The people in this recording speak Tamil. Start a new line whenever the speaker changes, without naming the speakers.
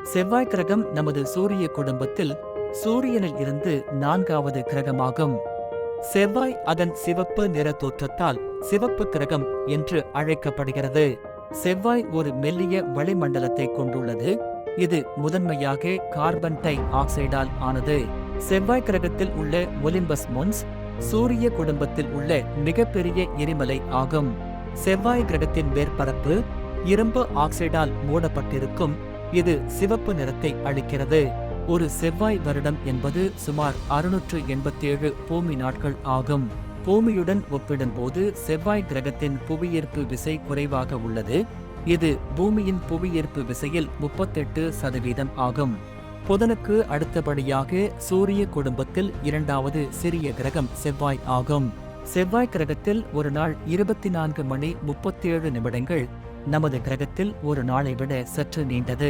செவ்வாய் கிரகம் நமது சூரிய குடும்பத்தில் சூரியனில் இருந்து 4வது கிரகமாகும். செவ்வாய் அதன் சிவப்பு நிற தோற்றத்தால் சிவப்பு கிரகம் என்று அழைக்கப்படுகிறது. செவ்வாய் ஒரு மெல்லிய வளிமண்டலத்தை கொண்டுள்ளது. இது முதன்மையாக கார்பன் டை ஆக்சைடால் ஆனது. செவ்வாய் கிரகத்தில் உள்ள ஒலிம்பஸ் மோன்ஸ் சூரிய குடும்பத்தில் உள்ள மிகப்பெரிய எரிமலை ஆகும். செவ்வாய் கிரகத்தின் மேற்பரப்பு இரும்பு ஆக்சைடால் மூடப்பட்டிருக்கும். இது சிவப்பு நிறத்தை அளிக்கிறது. ஒரு செவ்வாய் வருடம் என்பது சுமார் 687 பூமி நாட்கள் ஆகும். பூமியுடன் ஒப்பிடும்போது செவ்வாய் கிரகத்தின் புவியீர்ப்பு விசை குறைவாக உள்ளது. இது பூமியின் புவியீர்ப்பு விசையில் 38% ஆகும். புதனுக்கு அடுத்தபடியாக சூரிய குடும்பத்தில் 2வது சிறிய கிரகம் செவ்வாய் ஆகும். செவ்வாய் கிரகத்தில் ஒரு நாள் 24 மணி 37 நிமிடங்கள். நமது கிரகத்தில் ஒரு நாளை விட சற்று நீண்டது.